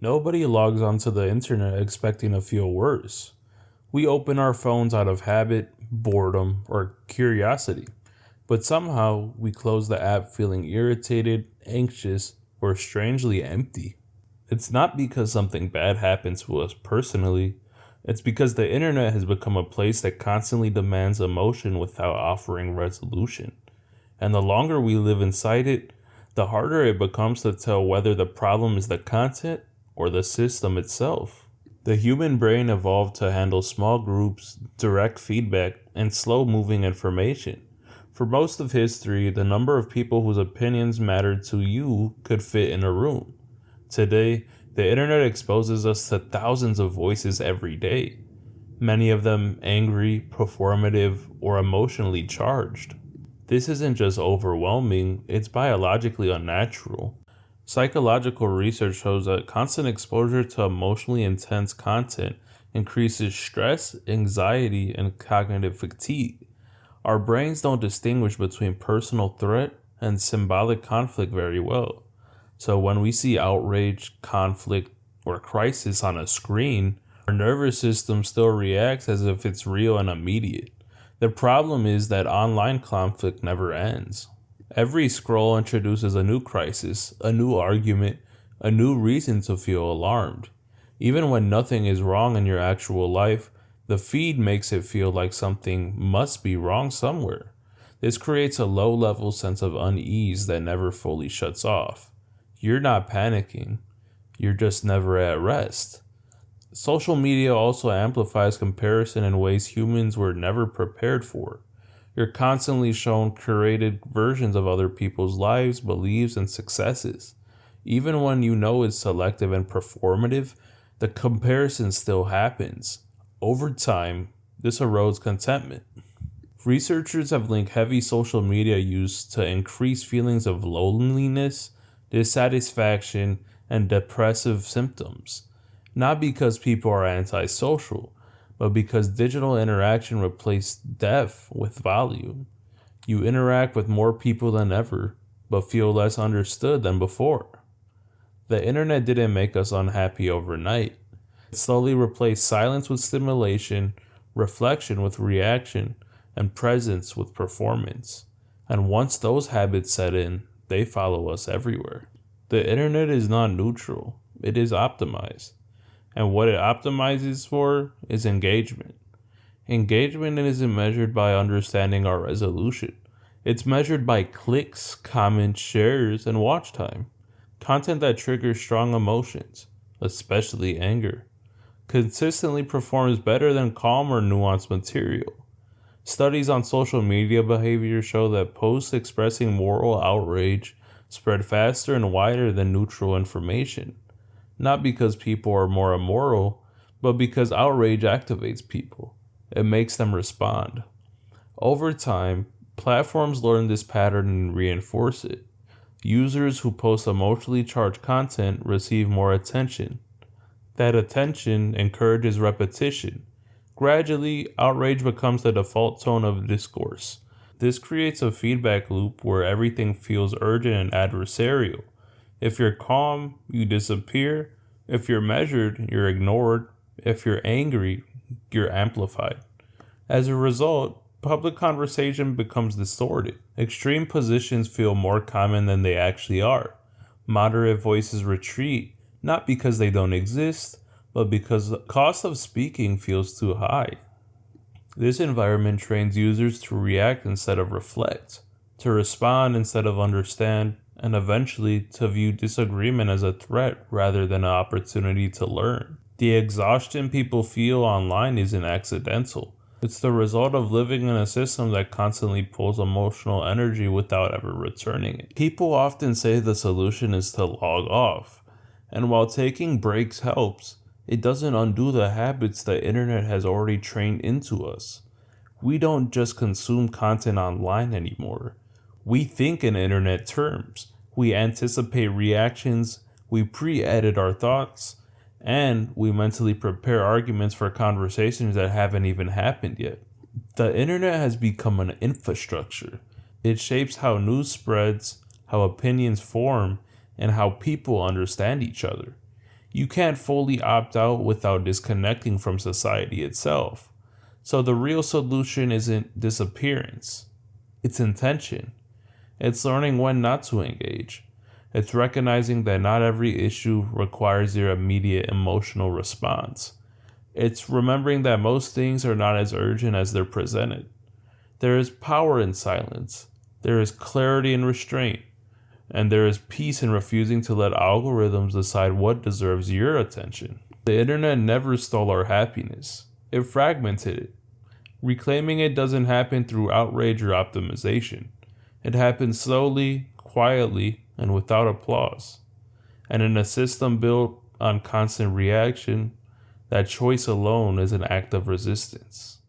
Nobody logs onto the internet expecting to feel worse. We open our phones out of habit, boredom, or curiosity, but somehow we close the app feeling irritated, anxious, or strangely empty. It's not because something bad happened to us personally, it's because the internet has become a place that constantly demands emotion without offering resolution. And the longer we live inside it, the harder it becomes to tell whether the problem is the content or the system itself. The human brain evolved to handle small groups, direct feedback, and slow moving information. For most of history, the number of people whose opinions mattered to you could fit in a room. Today, the internet exposes us to thousands of voices every day, many of them angry, performative, or emotionally charged. This isn't just overwhelming, it's biologically unnatural. Psychological research shows that constant exposure to emotionally intense content increases stress, anxiety, and cognitive fatigue. Our brains don't distinguish between personal threat and symbolic conflict very well. So when we see outrage, conflict, or crisis on a screen, our nervous system still reacts as if it's real and immediate. The problem is that online conflict never ends. Every scroll introduces a new crisis, a new argument, a new reason to feel alarmed. Even when nothing is wrong in your actual life, the feed makes it feel like something must be wrong somewhere. This creates a low-level sense of unease that never fully shuts off. You're not panicking, you're just never at rest. Social media also amplifies comparison in ways humans were never prepared for. You're constantly shown curated versions of other people's lives, beliefs, and successes. Even when you know it's selective and performative, the comparison still happens. Over time, this erodes contentment. Researchers have linked heavy social media use to increase feelings of loneliness, dissatisfaction, and depressive symptoms. Not because people are antisocial, but because digital interaction replaced depth with volume. You interact with more people than ever, but feel less understood than before. The internet didn't make us unhappy overnight. It slowly replaced silence with stimulation, reflection with reaction, and presence with performance. And once those habits set in, they follow us everywhere. The internet is not neutral, it is optimized. And what it optimizes for is engagement. Engagement isn't measured by understanding our resolution. It's measured by clicks, comments, shares, and watch time. Content that triggers strong emotions, especially anger, consistently performs better than calm or nuanced material. Studies on social media behavior show that posts expressing moral outrage spread faster and wider than neutral information. Not because people are more immoral, but because outrage activates people. It makes them respond. Over time, platforms learn this pattern and reinforce it. Users who post emotionally charged content receive more attention. That attention encourages repetition. Gradually, outrage becomes the default tone of discourse. This creates a feedback loop where everything feels urgent and adversarial. If you're calm, you disappear. If you're measured, you're ignored. If you're angry, you're amplified. As a result, public conversation becomes distorted. Extreme positions feel more common than they actually are. Moderate voices retreat, not because they don't exist, but because the cost of speaking feels too high. This environment trains users to react instead of reflect, to respond instead of understand, and eventually to view disagreement as a threat rather than an opportunity to learn. The exhaustion people feel online isn't accidental. It's the result of living in a system that constantly pulls emotional energy without ever returning it. People often say the solution is to log off, and while taking breaks helps, it doesn't undo the habits the internet has already trained into us. We don't just consume content online anymore. We think in internet terms. We anticipate reactions, we pre-edit our thoughts, and we mentally prepare arguments for conversations that haven't even happened yet. The internet has become an infrastructure. It shapes how news spreads, how opinions form, and how people understand each other. You can't fully opt out without disconnecting from society itself. So the real solution isn't disappearance, it's intention. It's learning when not to engage. It's recognizing that not every issue requires your immediate emotional response. It's remembering that most things are not as urgent as they're presented. There is power in silence. There is clarity in restraint. And there is peace in refusing to let algorithms decide what deserves your attention. The internet never stole our happiness. It fragmented it. Reclaiming it doesn't happen through outrage or optimization. It happens slowly, quietly, and without applause. And in a system built on constant reaction, that choice alone is an act of resistance.